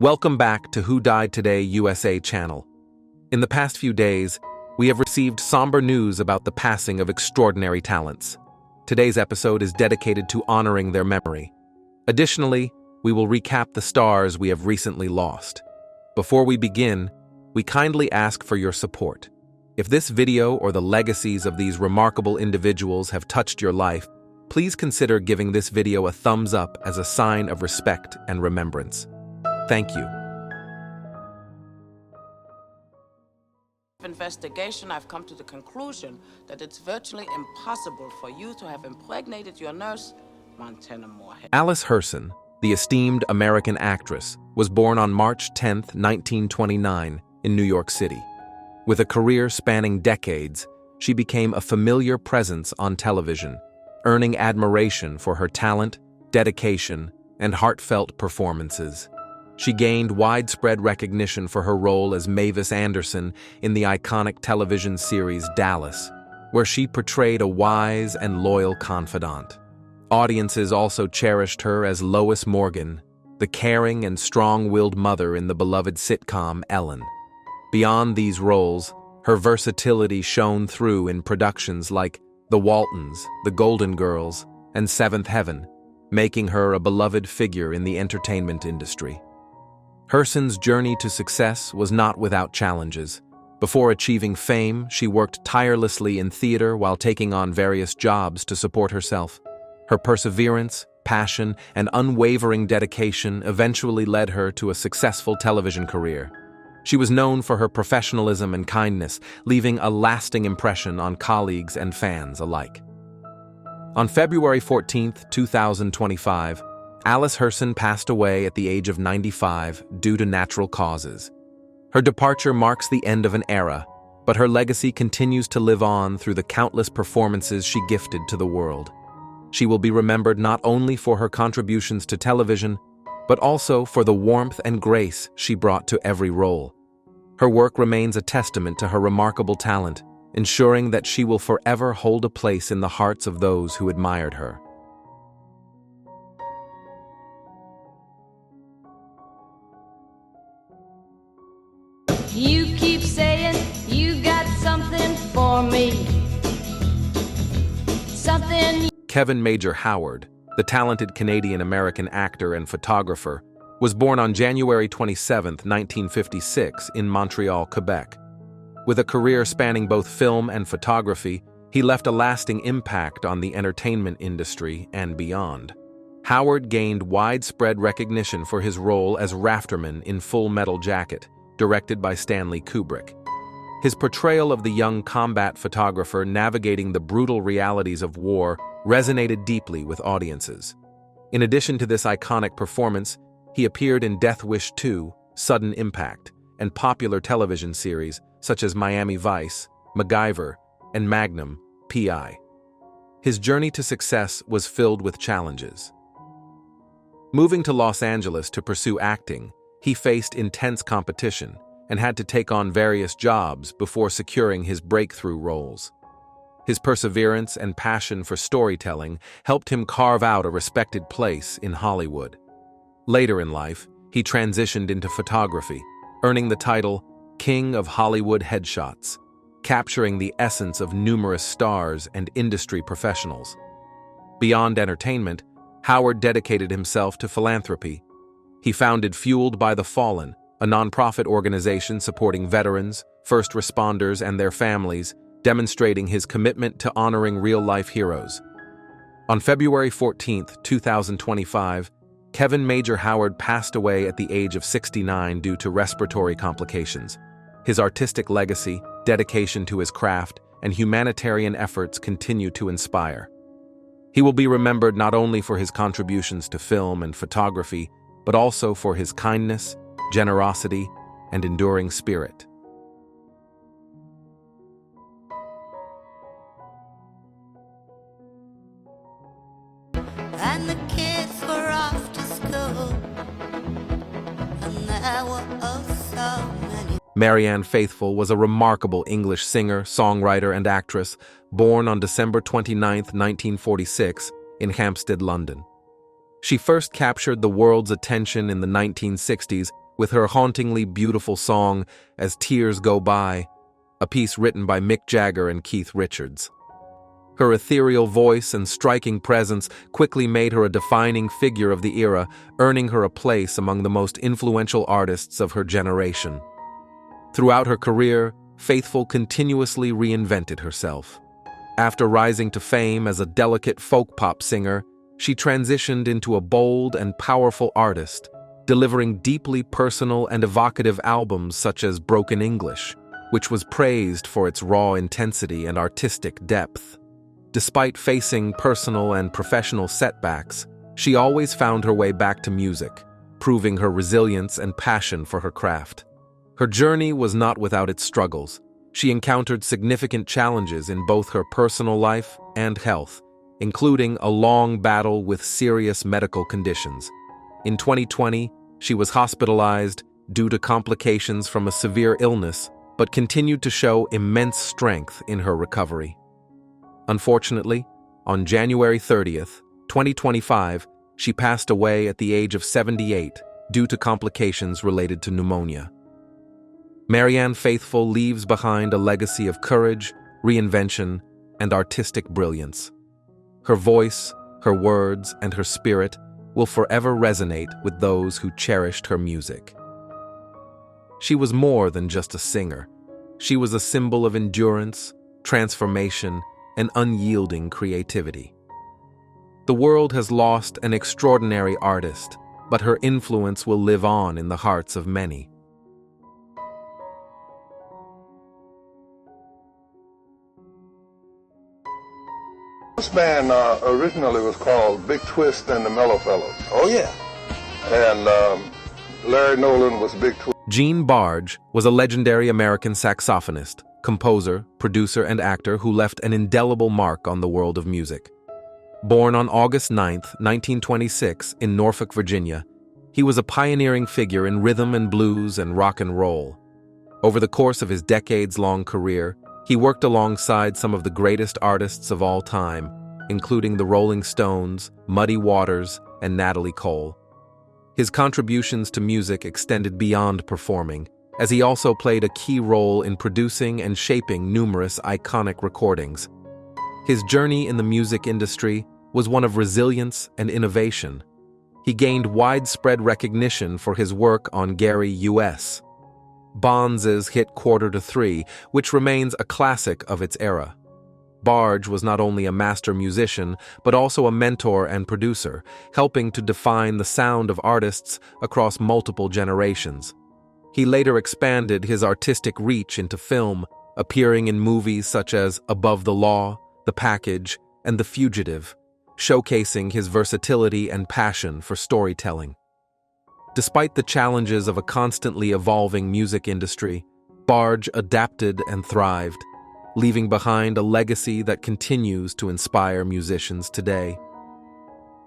Welcome back to Who Died Today USA channel. In the past few days, we have received somber news about the passing of extraordinary talents. Today's episode is dedicated to honoring their memory. Additionally, we will recap the stars we have recently lost. Before we begin, we kindly ask for your support. If this video or the legacies of these remarkable individuals have touched your life, please consider giving this video a thumbs up as a sign of respect and remembrance. Thank you. Investigation, I've come to the conclusion that it's virtually impossible for you to have impregnated your nurse, Montana Moorhead. Alice Hirson, the esteemed American actress, was born on March 10, 1929, in New York City. With a career spanning decades, she became a familiar presence on television, earning admiration for her talent, dedication, and heartfelt performances. She gained widespread recognition for her role as Mavis Anderson in the iconic television series Dallas, where she portrayed a wise and loyal confidant. Audiences also cherished her as Lois Morgan, the caring and strong-willed mother in the beloved sitcom Ellen. Beyond these roles, her versatility shone through in productions like The Waltons, The Golden Girls, and Seventh Heaven, making her a beloved figure in the entertainment industry. Hirson's journey to success was not without challenges. Before achieving fame, she worked tirelessly in theater while taking on various jobs to support herself. Her perseverance, passion, and unwavering dedication eventually led her to a successful television career. She was known for her professionalism and kindness, leaving a lasting impression on colleagues and fans alike. On February 14, 2025, Alice Hirson passed away at the age of 95 due to natural causes. Her departure marks the end of an era, but her legacy continues to live on through the countless performances she gifted to the world. She will be remembered not only for her contributions to television, but also for the warmth and grace she brought to every role. Her work remains a testament to her remarkable talent, ensuring that she will forever hold a place in the hearts of those who admired her. You keep saying you got something for me. Something. Kevyn Major Howard, the talented Canadian-American actor and photographer, was born on January 27, 1956, in Montreal, Quebec. With a career spanning both film and photography, he left a lasting impact on the entertainment industry and beyond. Howard gained widespread recognition for his role as Rafterman in Full Metal Jacket, directed by Stanley Kubrick. His portrayal of the young combat photographer navigating the brutal realities of war resonated deeply with audiences. In addition to this iconic performance, he appeared in Death Wish 2, Sudden Impact, and popular television series such as Miami Vice, MacGyver, and Magnum, P.I. His journey to success was filled with challenges. Moving to Los Angeles to pursue acting, he faced intense competition and had to take on various jobs before securing his breakthrough roles. His perseverance and passion for storytelling helped him carve out a respected place in Hollywood. Later in life, he transitioned into photography, earning the title King of Hollywood Headshots, capturing the essence of numerous stars and industry professionals. Beyond entertainment, Howard dedicated himself to philanthropy. He founded Fueled by the Fallen, a nonprofit organization supporting veterans, first responders, and their families, demonstrating his commitment to honoring real-life heroes. On February 14, 2025, Kevyn Major Howard passed away at the age of 69 due to respiratory complications. His artistic legacy, dedication to his craft, and humanitarian efforts continue to inspire. He will be remembered not only for his contributions to film and photography, but also for his kindness, generosity, and enduring spirit. And the kids were off to school, and there were oh so many. Marianne Faithfull was a remarkable English singer, songwriter, and actress, born on December 29, 1946, in Hampstead, London. She first captured the world's attention in the 1960s with her hauntingly beautiful song As Tears Go By, a piece written by Mick Jagger and Keith Richards. Her ethereal voice and striking presence quickly made her a defining figure of the era, earning her a place among the most influential artists of her generation. Throughout her career, Faithfull continuously reinvented herself. After rising to fame as a delicate folk pop singer, she transitioned into a bold and powerful artist, delivering deeply personal and evocative albums such as Broken English, which was praised for its raw intensity and artistic depth. Despite facing personal and professional setbacks, she always found her way back to music, proving her resilience and passion for her craft. Her journey was not without its struggles. She encountered significant challenges in both her personal life and health, including a long battle with serious medical conditions. In 2020, she was hospitalized due to complications from a severe illness, but continued to show immense strength in her recovery. Unfortunately, on January 30th, 2025, she passed away at the age of 78 due to complications related to pneumonia. Marianne Faithfull leaves behind a legacy of courage, reinvention, and artistic brilliance. Her voice, her words, and her spirit will forever resonate with those who cherished her music. She was more than just a singer. She was a symbol of endurance, transformation, and unyielding creativity. The world has lost an extraordinary artist, but her influence will live on in the hearts of many. This band originally was called Big Twist and the Mellow Fellows. Oh, yeah. And Larry Nolan was Big Twist. Gene Barge was a legendary American saxophonist, composer, producer, and actor who left an indelible mark on the world of music. Born on August 9, 1926, in Norfolk, Virginia, he was a pioneering figure in rhythm and blues and rock and roll. Over the course of his decades-long career, he worked alongside some of the greatest artists of all time, including the Rolling Stones, Muddy Waters, and Natalie Cole. His contributions to music extended beyond performing, as he also played a key role in producing and shaping numerous iconic recordings. His journey in the music industry was one of resilience and innovation. He gained widespread recognition for his work on Gary U.S. Bonds' hit Quarter to Three, which remains a classic of its era. Barge was not only a master musician, but also a mentor and producer, helping to define the sound of artists across multiple generations. He later expanded his artistic reach into film, appearing in movies such as Above the Law, The Package, and The Fugitive, showcasing his versatility and passion for storytelling. Despite the challenges of a constantly evolving music industry, Barge adapted and thrived, leaving behind a legacy that continues to inspire musicians today.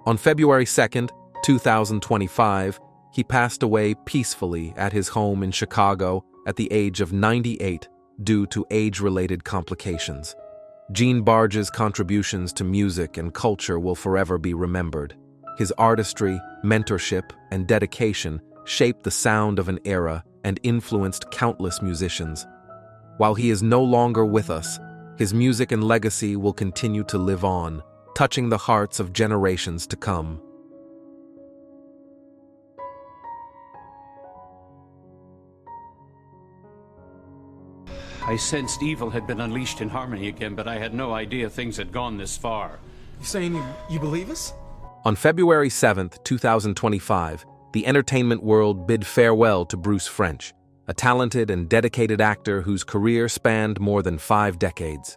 On February 2, 2025, he passed away peacefully at his home in Chicago at the age of 98 due to age-related complications. Gene Barge's contributions to music and culture will forever be remembered. His artistry, mentorship, and dedication shaped the sound of an era and influenced countless musicians. While he is no longer with us, his music and legacy will continue to live on, touching the hearts of generations to come. I sensed evil had been unleashed in Harmony again, but I had no idea things had gone this far. You saying you believe us? On February 7, 2025, the entertainment world bid farewell to Bruce French, a talented and dedicated actor whose career spanned more than 5 decades.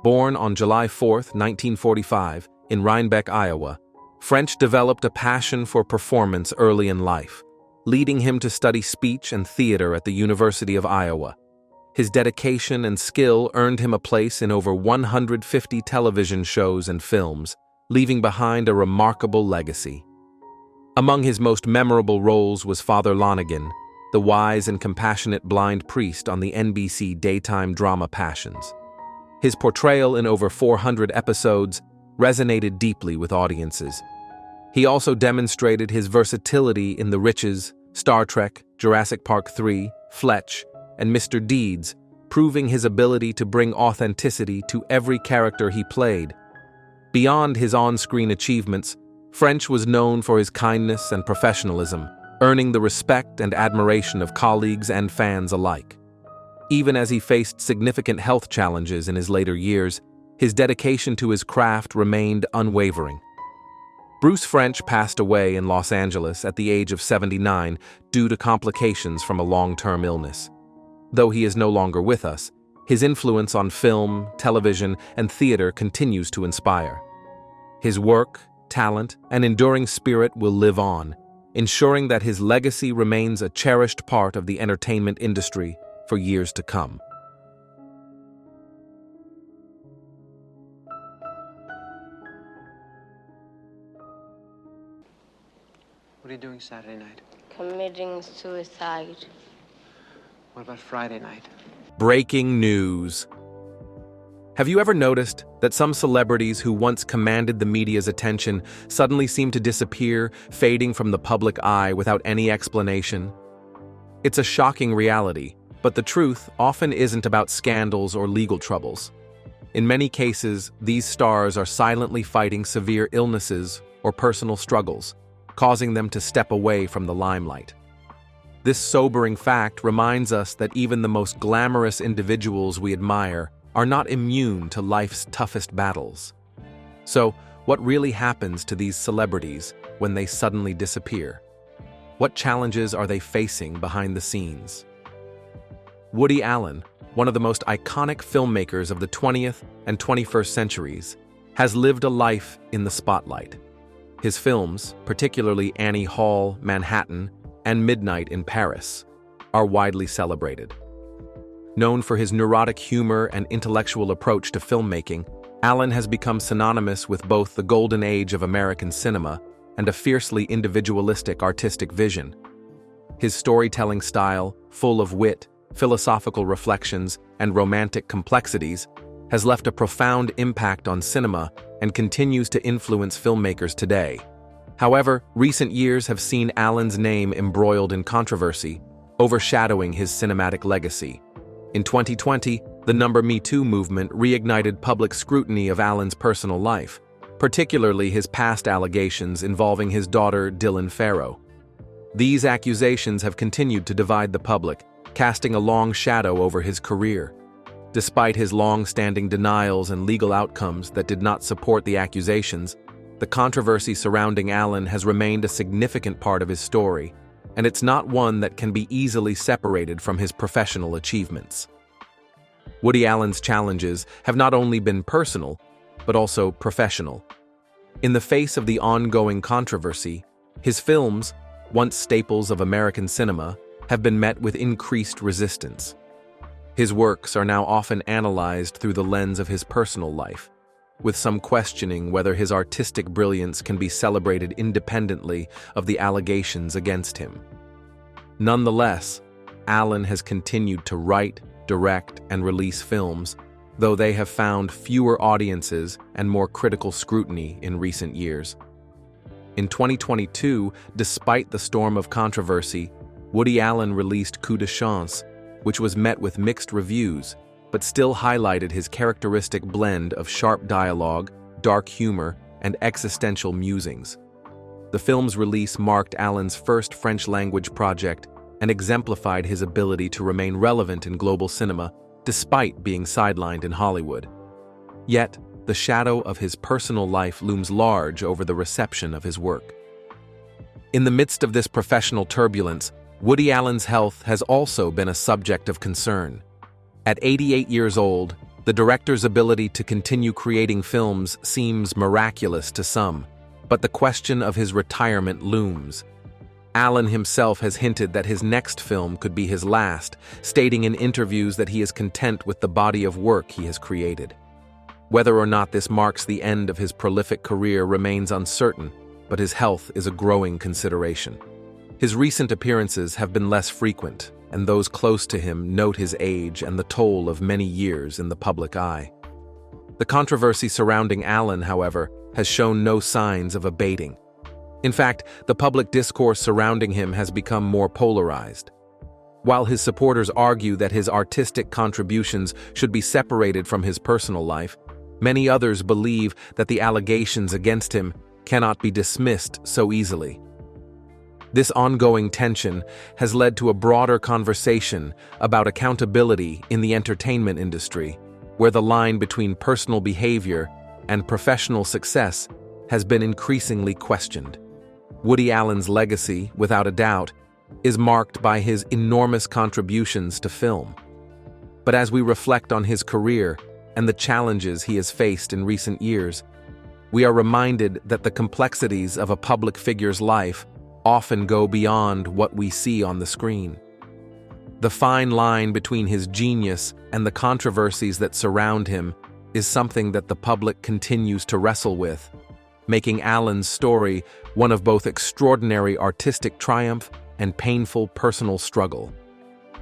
Born on July 4, 1945, in Rhinebeck, Iowa, French developed a passion for performance early in life, leading him to study speech and theater at the University of Iowa. His dedication and skill earned him a place in over 150 television shows and films, leaving behind a remarkable legacy. Among his most memorable roles was Father Lonigan, the wise and compassionate blind priest on the NBC daytime drama Passions. His portrayal in over 400 episodes resonated deeply with audiences. He also demonstrated his versatility in The Riches, Star Trek, Jurassic Park 3, Fletch, and Mr. Deeds, proving his ability to bring authenticity to every character he played. Beyond his on-screen achievements, French was known for his kindness and professionalism, earning the respect and admiration of colleagues and fans alike. Even as he faced significant health challenges in his later years, his dedication to his craft remained unwavering. Bruce French passed away in Los Angeles at the age of 79 due to complications from a long-term illness. Though he is no longer with us, his influence on film, television, and theater continues to inspire. His work, talent, and enduring spirit will live on, ensuring that his legacy remains a cherished part of the entertainment industry for years to come. What are you doing Saturday night? Committing suicide. What about Friday night? Breaking news. Have you ever noticed that some celebrities who once commanded the media's attention suddenly seem to disappear, fading from the public eye without any explanation? It's a shocking reality, but the truth often isn't about scandals or legal troubles. In many cases, these stars are silently fighting severe illnesses or personal struggles, causing them to step away from the limelight. This sobering fact reminds us that even the most glamorous individuals we admire are not immune to life's toughest battles. So, what really happens to these celebrities when they suddenly disappear? What challenges are they facing behind the scenes? Woody Allen, one of the most iconic filmmakers of the 20th and 21st centuries, has lived a life in the spotlight. His films, particularly Annie Hall, Manhattan, and Midnight in Paris, are widely celebrated. Known for his neurotic humor and intellectual approach to filmmaking, Allen has become synonymous with both the golden age of American cinema and a fiercely individualistic artistic vision. His storytelling style, full of wit, philosophical reflections, and romantic complexities, has left a profound impact on cinema and continues to influence filmmakers today. However, recent years have seen Allen's name embroiled in controversy, overshadowing his cinematic legacy. In 2020, the Me Too movement reignited public scrutiny of Allen's personal life, particularly his past allegations involving his daughter Dylan Farrow. These accusations have continued to divide the public, casting a long shadow over his career. Despite his long-standing denials and legal outcomes that did not support the accusations, the controversy surrounding Allen has remained a significant part of his story, and it's not one that can be easily separated from his professional achievements. Woody Allen's challenges have not only been personal, but also professional. In the face of the ongoing controversy, his films, once staples of American cinema, have been met with increased resistance. His works are now often analyzed through the lens of his personal life, with some questioning whether his artistic brilliance can be celebrated independently of the allegations against him. Nonetheless, Allen has continued to write, direct, and release films, though they have found fewer audiences and more critical scrutiny in recent years. In 2022, despite the storm of controversy, Woody Allen released Coup de Chance, which was met with mixed reviews, but still highlighted his characteristic blend of sharp dialogue, dark humor, and existential musings. The film's release marked Allen's first French-language project and exemplified his ability to remain relevant in global cinema despite being sidelined in Hollywood. Yet, the shadow of his personal life looms large over the reception of his work. In the midst of this professional turbulence, Woody Allen's health has also been a subject of concern. At 88 years old, the director's ability to continue creating films seems miraculous to some, but the question of his retirement looms. Allen himself has hinted that his next film could be his last, stating in interviews that he is content with the body of work he has created. Whether or not this marks the end of his prolific career remains uncertain, but his health is a growing consideration. His recent appearances have been less frequent, and those close to him note his age and the toll of many years in the public eye. The controversy surrounding Allen, however, has shown no signs of abating. In fact, the public discourse surrounding him has become more polarized. While his supporters argue that his artistic contributions should be separated from his personal life, many others believe that the allegations against him cannot be dismissed so easily. This ongoing tension has led to a broader conversation about accountability in the entertainment industry, where the line between personal behavior and professional success has been increasingly questioned. Woody Allen's legacy, without a doubt, is marked by his enormous contributions to film. But as we reflect on his career and the challenges he has faced in recent years, we are reminded that the complexities of a public figure's life often go beyond what we see on the screen. The fine line between his genius and the controversies that surround him is something that the public continues to wrestle with, making Allen's story one of both extraordinary artistic triumph and painful personal struggle.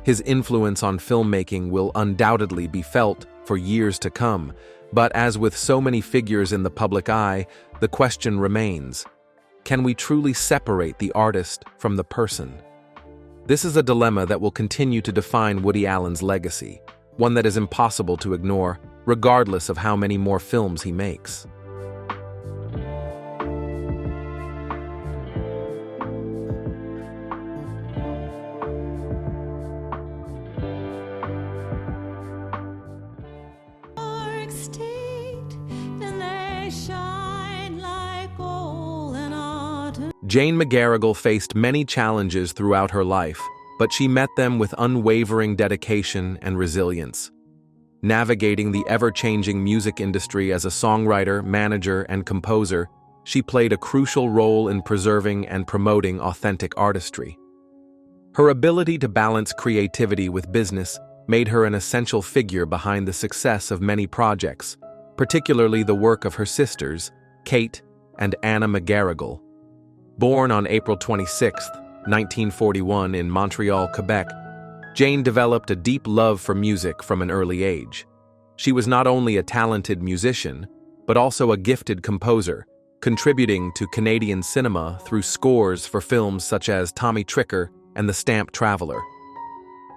His influence on filmmaking will undoubtedly be felt for years to come, but as with so many figures in the public eye, the question remains: can we truly separate the artist from the person? This is a dilemma that will continue to define Woody Allen's legacy, one that is impossible to ignore, regardless of how many more films he makes. Jane McGarrigle faced many challenges throughout her life, but she met them with unwavering dedication and resilience. Navigating the ever-changing music industry as a songwriter, manager, and composer, she played a crucial role in preserving and promoting authentic artistry. Her ability to balance creativity with business made her an essential figure behind the success of many projects, particularly the work of her sisters, Kate and Anna McGarrigle. Born on April 26, 1941 in Montreal, Quebec, Jane developed a deep love for music from an early age. She was not only a talented musician, but also a gifted composer, contributing to Canadian cinema through scores for films such as Tommy Tricker and The Stamp Traveler.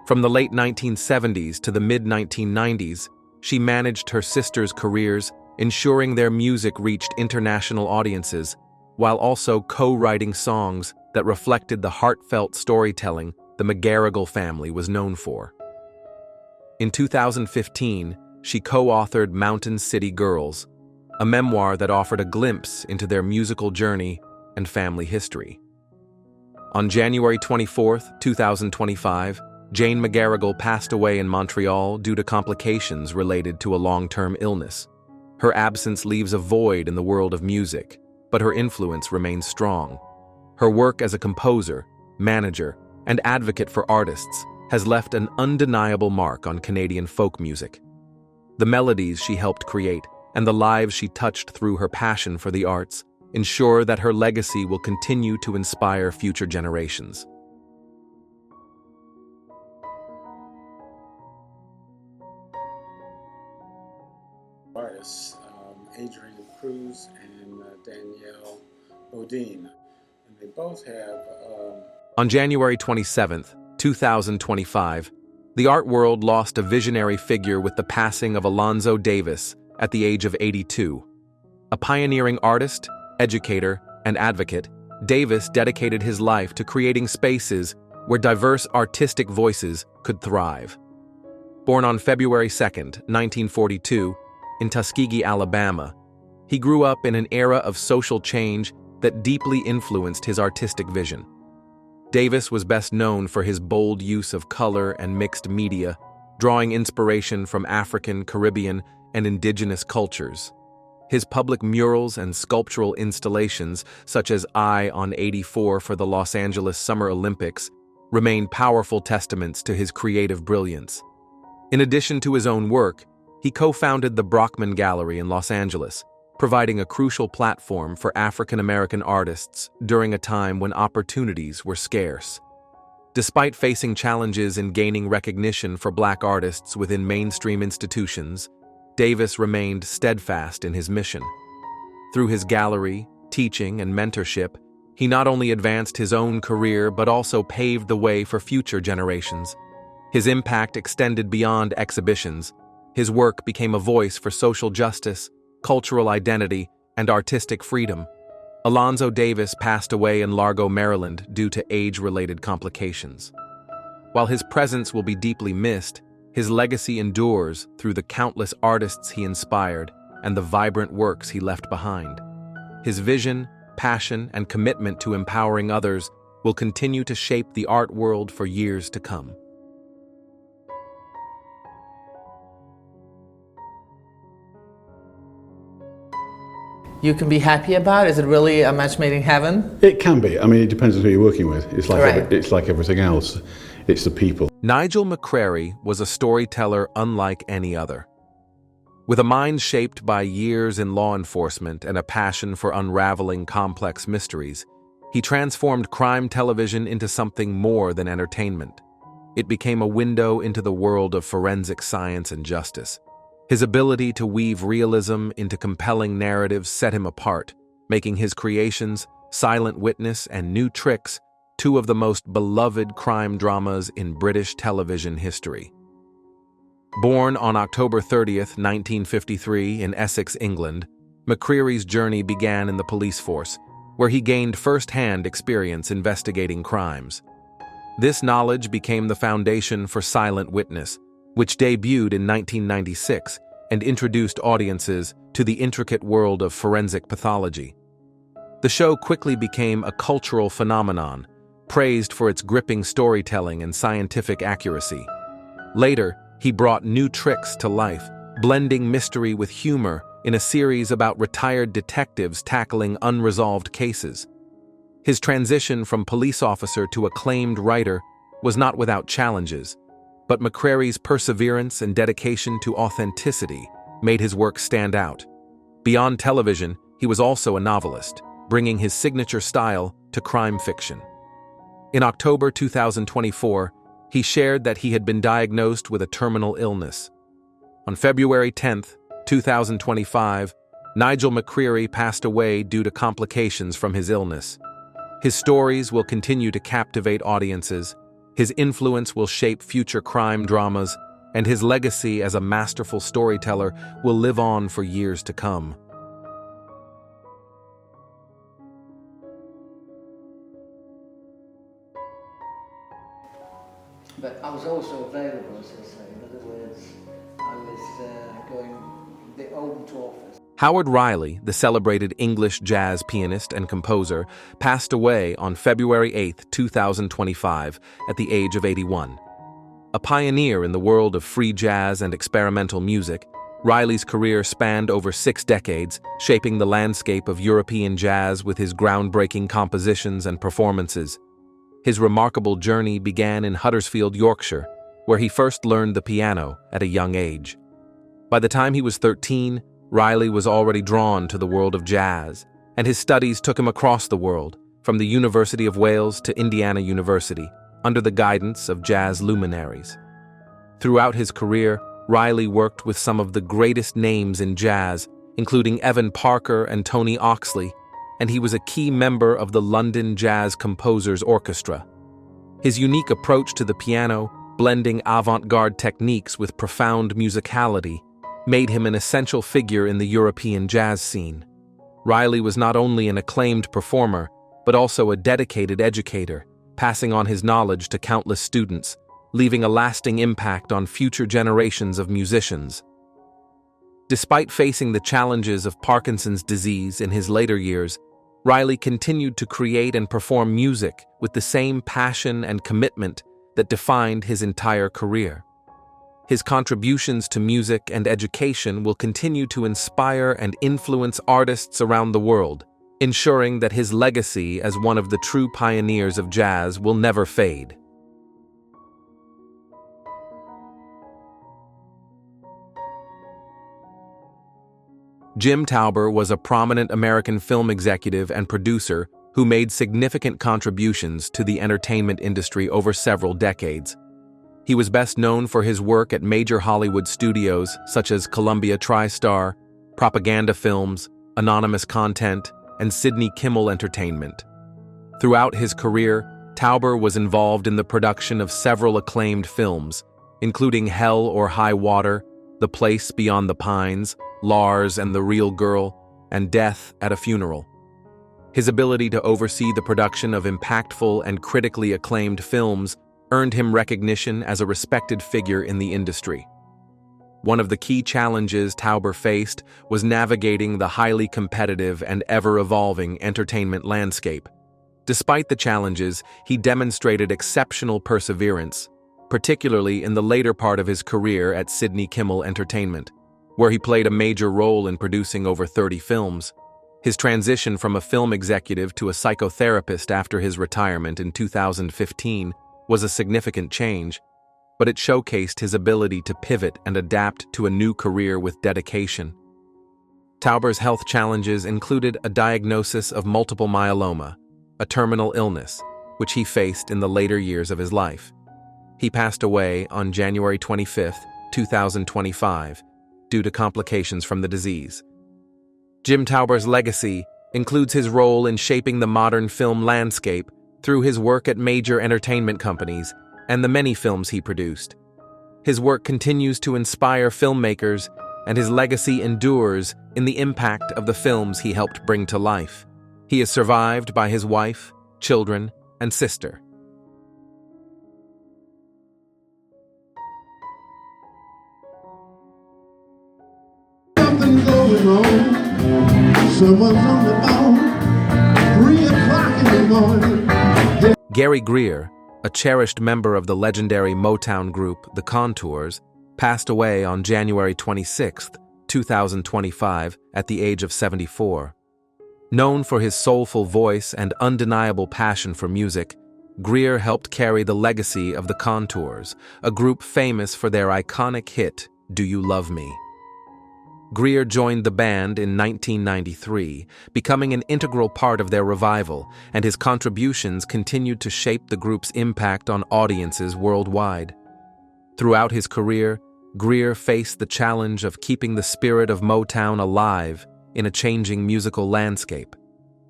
From the late 1970s to the mid-1990s, she managed her sisters' careers, ensuring their music reached international audiences, while also co-writing songs that reflected the heartfelt storytelling the McGarrigle family was known for. In 2015, she co-authored Mountain City Girls, a memoir that offered a glimpse into their musical journey and family history. On January 24, 2025, Jane McGarrigle passed away in Montreal due to complications related to a long-term illness. Her absence leaves a void in the world of music, but her influence remains strong. Her work as a composer, manager, and advocate for artists has left an undeniable mark on Canadian folk music. The melodies she helped create and the lives she touched through her passion for the arts ensure that her legacy will continue to inspire future generations. Artists, Adrian Cruz and Danielle Bodine, and they both have... On January 27, 2025, the art world lost a visionary figure with the passing of Alonzo Davis at the age of 82. A pioneering artist, educator, and advocate, Davis dedicated his life to creating spaces where diverse artistic voices could thrive. Born on February 2, 1942, in Tuskegee, Alabama, he grew up in an era of social change that deeply influenced his artistic vision. Davis was best known for his bold use of color and mixed media, drawing inspiration from African, Caribbean, and indigenous cultures. His public murals and sculptural installations, such as Eye on 84 for the Los Angeles Summer Olympics, remain powerful testaments to his creative brilliance. In addition to his own work, he co-founded the Brockman Gallery in Los Angeles, providing a crucial platform for African-American artists during a time when opportunities were scarce. Despite facing challenges in gaining recognition for Black artists within mainstream institutions, Davis remained steadfast in his mission. Through his gallery, teaching, and mentorship, He not only advanced his own career but also paved the way for future generations. His impact extended beyond exhibitions. His work became a voice for social justice, cultural identity, and artistic freedom. Alonzo Davis passed away in Largo, Maryland due to age-related complications. While his presence will be deeply missed, his legacy endures through the countless artists he inspired and the vibrant works he left behind. His vision, passion, and commitment to empowering others will continue to shape the art world for years to come. You can be happy about? Is it really a match made in heaven? It can be. I mean, it depends on who you're working with. It's like Right. it's like everything else. It's the people. Nigel McCrery was a storyteller unlike any other. With a mind shaped by years in law enforcement and a passion for unraveling complex mysteries, he transformed crime television into something more than entertainment. It became a window into the world of forensic science and justice. His ability to weave realism into compelling narratives set him apart, making his creations, Silent Witness and New Tricks, two of the most beloved crime dramas in British television history. Born on October 30th, 1953 in Essex, England, McCreary's journey began in the police force, where he gained first-hand experience investigating crimes. This knowledge became the foundation for Silent Witness, which debuted in 1996 and introduced audiences to the intricate world of forensic pathology. The show quickly became a cultural phenomenon, praised for its gripping storytelling and scientific accuracy. Later, he brought New Tricks to life, blending mystery with humor in a series about retired detectives tackling unresolved cases. His transition from police officer to acclaimed writer was not without challenges, but McCreary's perseverance and dedication to authenticity made his work stand out. Beyond television, he was also a novelist, bringing his signature style to crime fiction. In October 2024, he shared that he had been diagnosed with a terminal illness. On February 10, 2025, Nigel McCrery passed away due to complications from his illness. His stories will continue to captivate audiences, his influence will shape future crime dramas, and his legacy as a masterful storyteller will live on for years to come. But I was also available, as I say. In other words, I was going the home to office. Howard Riley, the celebrated English jazz pianist and composer, passed away on February 8, 2025, at the age of 81. A pioneer in the world of free jazz and experimental music, Riley's career spanned over 6 decades, shaping the landscape of European jazz with his groundbreaking compositions and performances. His remarkable journey began in Huddersfield, Yorkshire, where he first learned the piano at a young age. By the time he was 13, Riley was already drawn to the world of jazz, and his studies took him across the world, from the University of Wales to Indiana University, under the guidance of jazz luminaries. Throughout his career, Riley worked with some of the greatest names in jazz, including Evan Parker and Tony Oxley, and he was a key member of the London Jazz Composers Orchestra. His unique approach to the piano, blending avant-garde techniques with profound musicality, made him an essential figure in the European jazz scene. Riley was not only an acclaimed performer, but also a dedicated educator, passing on his knowledge to countless students, leaving a lasting impact on future generations of musicians. Despite facing the challenges of Parkinson's disease in his later years, Riley continued to create and perform music with the same passion and commitment that defined his entire career. His contributions to music and education will continue to inspire and influence artists around the world, ensuring that his legacy as one of the true pioneers of jazz will never fade. Jim Tauber was a prominent American film executive and producer who made significant contributions to the entertainment industry over several decades. He was best known for his work at major Hollywood studios such as Columbia TriStar, Propaganda Films, Anonymous Content, and Sidney Kimmel Entertainment. Throughout his career, Tauber was involved in the production of several acclaimed films, including Hell or High Water, The Place Beyond the Pines, Lars and the Real Girl, and Death at a Funeral. His ability to oversee the production of impactful and critically acclaimed films earned him recognition as a respected figure in the industry. One of the key challenges Tauber faced was navigating the highly competitive and ever-evolving entertainment landscape. Despite the challenges, he demonstrated exceptional perseverance, particularly in the later part of his career at Sidney Kimmel Entertainment, where he played a major role in producing over 30 films. His transition from a film executive to a psychotherapist after his retirement in 2015 was a significant change, but it showcased his ability to pivot and adapt to a new career with dedication. Tauber's health challenges included a diagnosis of multiple myeloma, a terminal illness, which he faced in the later years of his life. He passed away on January 25, 2025, due to complications from the disease. Jim Tauber's legacy includes his role in shaping the modern film landscape through his work at major entertainment companies and the many films he produced. His work continues to inspire filmmakers, and his legacy endures in the impact of the films he helped bring to life. He is survived by his wife, children, and sister. Something's going on. Someone's on the phone. 3 o'clock in the morning. Gary Grier, a cherished member of the legendary Motown group The Contours, passed away on January 26, 2025, at the age of 74. Known for his soulful voice and undeniable passion for music, Grier helped carry the legacy of The Contours, a group famous for their iconic hit, Do You Love Me? Grier joined the band in 1993, becoming an integral part of their revival, and his contributions continued to shape the group's impact on audiences worldwide. Throughout his career, Grier faced the challenge of keeping the spirit of Motown alive in a changing musical landscape.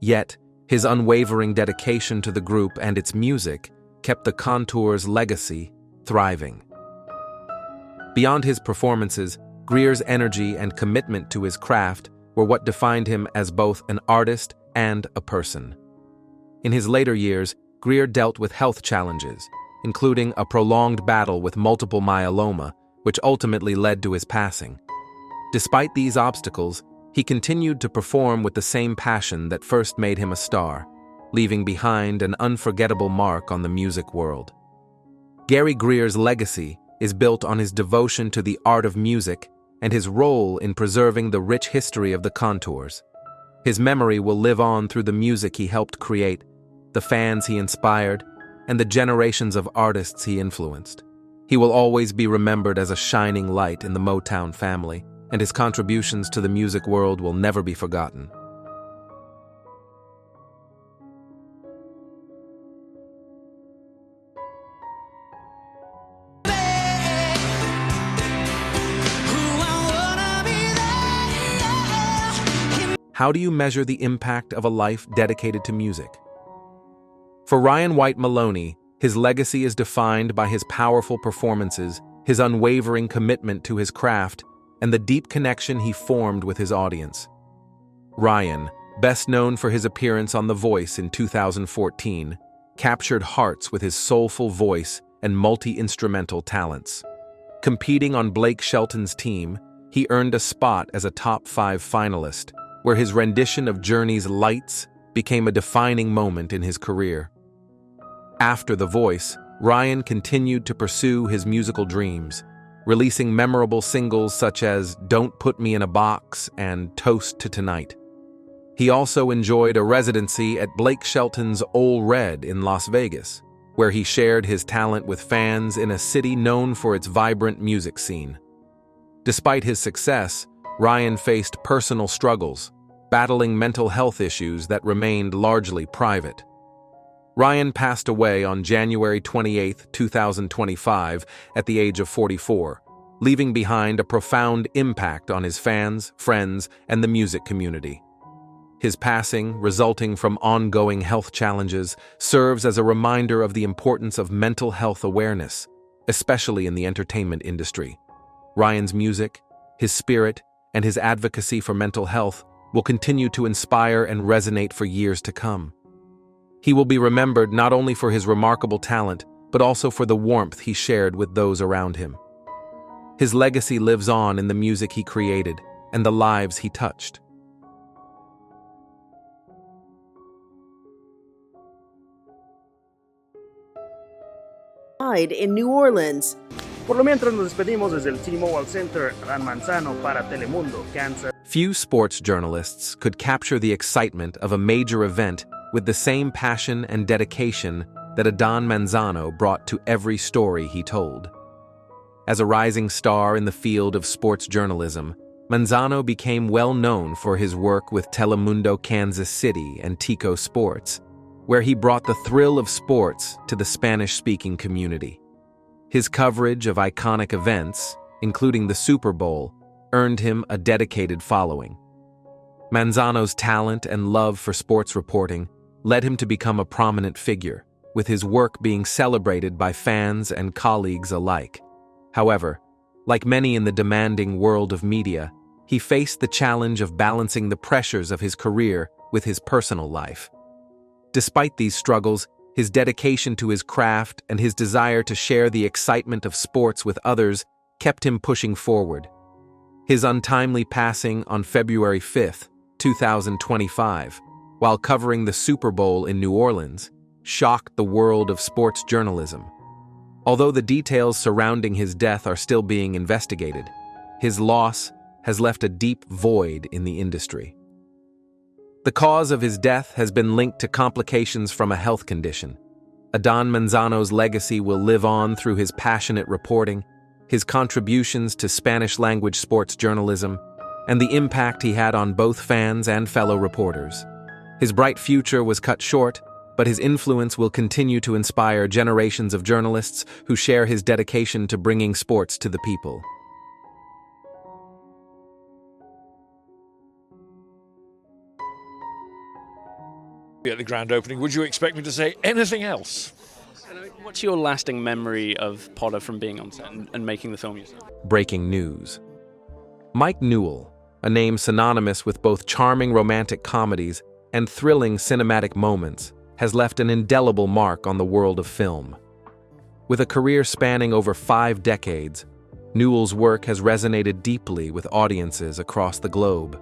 Yet, his unwavering dedication to the group and its music kept the Contours' legacy thriving. Beyond his performances, Grier's energy and commitment to his craft were what defined him as both an artist and a person. In his later years, Grier dealt with health challenges, including a prolonged battle with multiple myeloma, which ultimately led to his passing. Despite these obstacles, he continued to perform with the same passion that first made him a star, leaving behind an unforgettable mark on the music world. Gary Grier's legacy is built on his devotion to the art of music and his role in preserving the rich history of the Contours. His memory will live on through the music he helped create, the fans he inspired, and the generations of artists he influenced. He will always be remembered as a shining light in the Motown family, and his contributions to the music world will never be forgotten. How do you measure the impact of a life dedicated to music? For Ryan Whyte Maloney, his legacy is defined by his powerful performances, his unwavering commitment to his craft, and the deep connection he formed with his audience. Ryan, best known for his appearance on The Voice in 2014, captured hearts with his soulful voice and multi-instrumental talents. Competing on Blake Shelton's team, he earned a spot as a top 5 finalist, where his rendition of Journey's Lights became a defining moment in his career. After The Voice, Ryan continued to pursue his musical dreams, releasing memorable singles such as Don't Put Me in a Box and Toast to Tonight. He also enjoyed a residency at Blake Shelton's Ole Red in Las Vegas, where he shared his talent with fans in a city known for its vibrant music scene. Despite his success, Ryan faced personal struggles, battling mental health issues that remained largely private. Ryan passed away on January 28, 2025, at the age of 44, leaving behind a profound impact on his fans, friends, and the music community. His passing, resulting from ongoing health challenges, serves as a reminder of the importance of mental health awareness, especially in the entertainment industry. Ryan's music, his spirit, and his advocacy for mental health will continue to inspire and resonate for years to come. He will be remembered not only for his remarkable talent, but also for the warmth he shared with those around him. His legacy lives on in the music he created and the lives he touched. In New Orleans. Por lo mientras nos despedimos desde el T-Mobile Center, Adan Manzano para Telemundo, Kansas. Few sports journalists could capture the excitement of a major event with the same passion and dedication that Adan Manzano brought to every story he told. As a rising star in the field of sports journalism, Manzano became well known for his work with Telemundo Kansas City and Tico Sports, where he brought the thrill of sports to the Spanish-speaking community. His coverage of iconic events, including the Super Bowl, earned him a dedicated following. Manzano's talent and love for sports reporting led him to become a prominent figure, with his work being celebrated by fans and colleagues alike. However, like many in the demanding world of media, he faced the challenge of balancing the pressures of his career with his personal life. Despite these struggles, his dedication to his craft and his desire to share the excitement of sports with others kept him pushing forward. His untimely passing on February 5, 2025, while covering the Super Bowl in New Orleans, shocked the world of sports journalism. Although the details surrounding his death are still being investigated, his loss has left a deep void in the industry. The cause of his death has been linked to complications from a health condition. Adan Manzano's legacy will live on through his passionate reporting, his contributions to Spanish-language sports journalism, and the impact he had on both fans and fellow reporters. His bright future was cut short, but his influence will continue to inspire generations of journalists who share his dedication to bringing sports to the people. At the grand opening, would you expect me to say anything else? What's your lasting memory of Potter from being on set and making the film yourself? Breaking news. Mike Newell, a name synonymous with both charming romantic comedies and thrilling cinematic moments, has left an indelible mark on the world of film. With a career spanning over 5 decades, Newell's work has resonated deeply with audiences across the globe.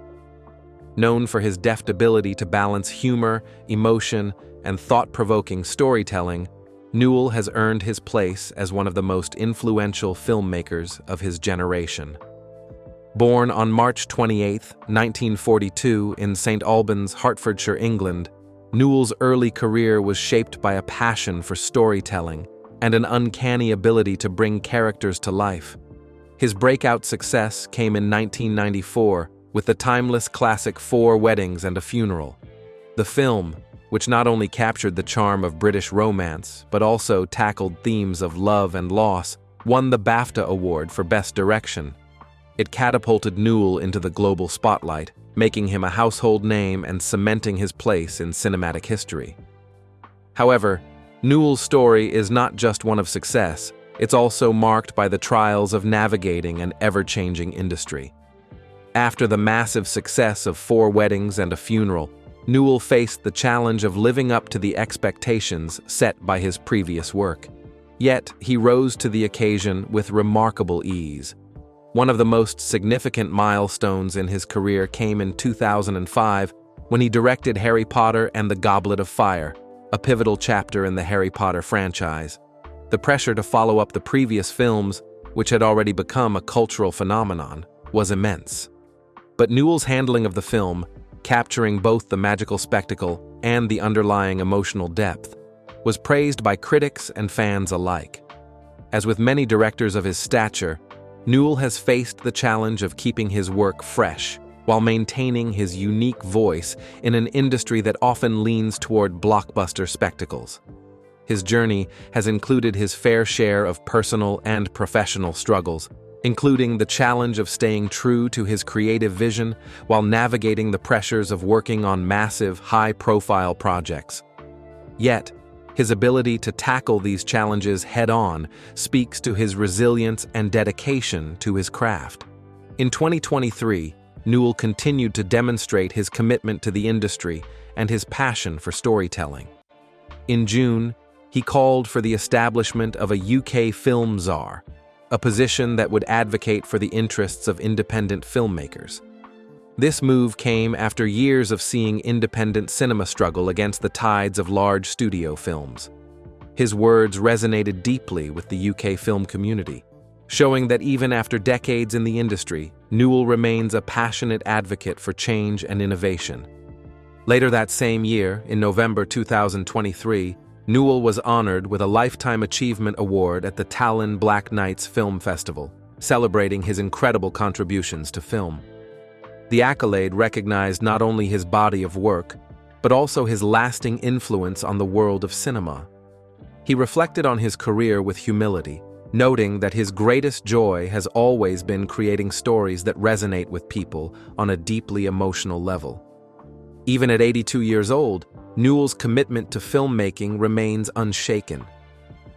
Known for his deft ability to balance humor, emotion, and thought-provoking storytelling, Newell has earned his place as one of the most influential filmmakers of his generation. Born on March 28, 1942 in St. Albans, Hertfordshire, England, Newell's early career was shaped by a passion for storytelling and an uncanny ability to bring characters to life. His breakout success came in 1994 with the timeless classic 4 Weddings and a Funeral. The film, which not only captured the charm of British romance, but also tackled themes of love and loss, won the BAFTA Award for Best Direction. It catapulted Newell into the global spotlight, making him a household name and cementing his place in cinematic history. However, Newell's story is not just one of success, it's also marked by the trials of navigating an ever-changing industry. After the massive success of 4 Weddings and a Funeral, Newell faced the challenge of living up to the expectations set by his previous work. Yet, he rose to the occasion with remarkable ease. One of the most significant milestones in his career came in 2005 when he directed Harry Potter and the Goblet of Fire, a pivotal chapter in the Harry Potter franchise. The pressure to follow up the previous films, which had already become a cultural phenomenon, was immense. But Newell's handling of the film, capturing both the magical spectacle and the underlying emotional depth, was praised by critics and fans alike. As with many directors of his stature, Newell has faced the challenge of keeping his work fresh while maintaining his unique voice in an industry that often leans toward blockbuster spectacles. His journey has included his fair share of personal and professional struggles, including the challenge of staying true to his creative vision while navigating the pressures of working on massive, high-profile projects. Yet, his ability to tackle these challenges head-on speaks to his resilience and dedication to his craft. In 2023, Newell continued to demonstrate his commitment to the industry and his passion for storytelling. In June, he called for the establishment of a UK film czar, a position that would advocate for the interests of independent filmmakers. This move came after years of seeing independent cinema struggle against the tides of large studio films. His words resonated deeply with the UK film community, showing that even after decades in the industry, Newell remains a passionate advocate for change and innovation. Later that same year, in November 2023, Newell was honored with a Lifetime Achievement Award at the Tallinn Black Nights Film Festival, celebrating his incredible contributions to film. The accolade recognized not only his body of work, but also his lasting influence on the world of cinema. He reflected on his career with humility, noting that his greatest joy has always been creating stories that resonate with people on a deeply emotional level. Even at 82 years old, Newell's commitment to filmmaking remains unshaken.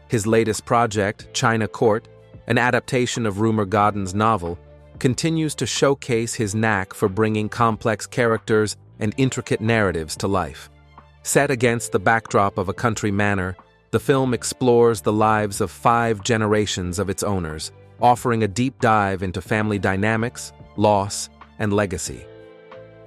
His latest project, China Court, an adaptation of Rumer Godden's novel, continues to showcase his knack for bringing complex characters and intricate narratives to life. Set against the backdrop of a country manor, the film explores the lives of 5 generations of its owners, offering a deep dive into family dynamics, loss, and legacy.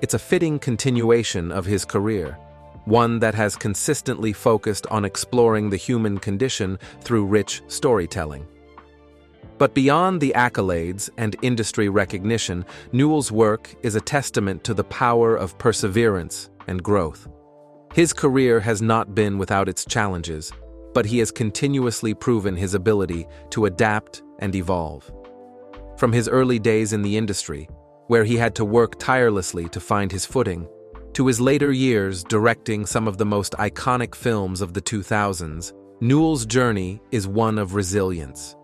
It's a fitting continuation of his career, one that has consistently focused on exploring the human condition through rich storytelling. But beyond the accolades and industry recognition, Newell's work is a testament to the power of perseverance and growth. His career has not been without its challenges, but he has continuously proven his ability to adapt and evolve. From his early days in the industry, where he had to work tirelessly to find his footing, to his later years directing some of the most iconic films of the 2000s, Newell's journey is one of resilience.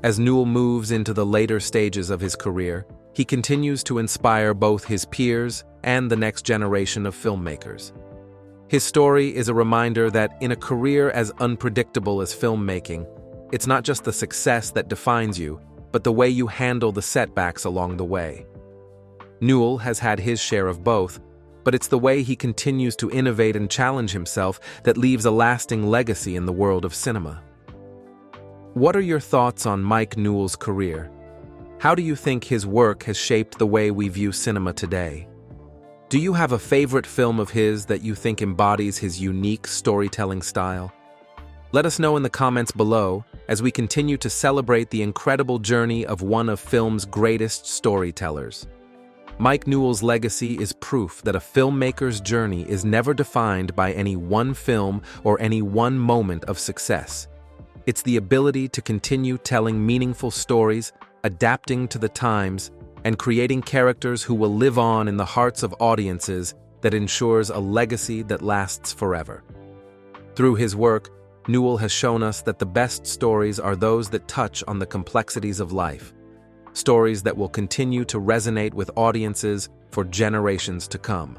As Newell moves into the later stages of his career, he continues to inspire both his peers and the next generation of filmmakers. His story is a reminder that in a career as unpredictable as filmmaking, it's not just the success that defines you, but the way you handle the setbacks along the way. Newell has had his share of both, but it's the way he continues to innovate and challenge himself that leaves a lasting legacy in the world of cinema. What are your thoughts on Mike Newell's career? How do you think his work has shaped the way we view cinema today? Do you have a favorite film of his that you think embodies his unique storytelling style? Let us know in the comments below as we continue to celebrate the incredible journey of one of film's greatest storytellers. Mike Newell's legacy is proof that a filmmaker's journey is never defined by any one film or any one moment of success. It's the ability to continue telling meaningful stories, adapting to the times, and creating characters who will live on in the hearts of audiences that ensures a legacy that lasts forever. Through his work, Newell has shown us that the best stories are those that touch on the complexities of life, stories that will continue to resonate with audiences for generations to come.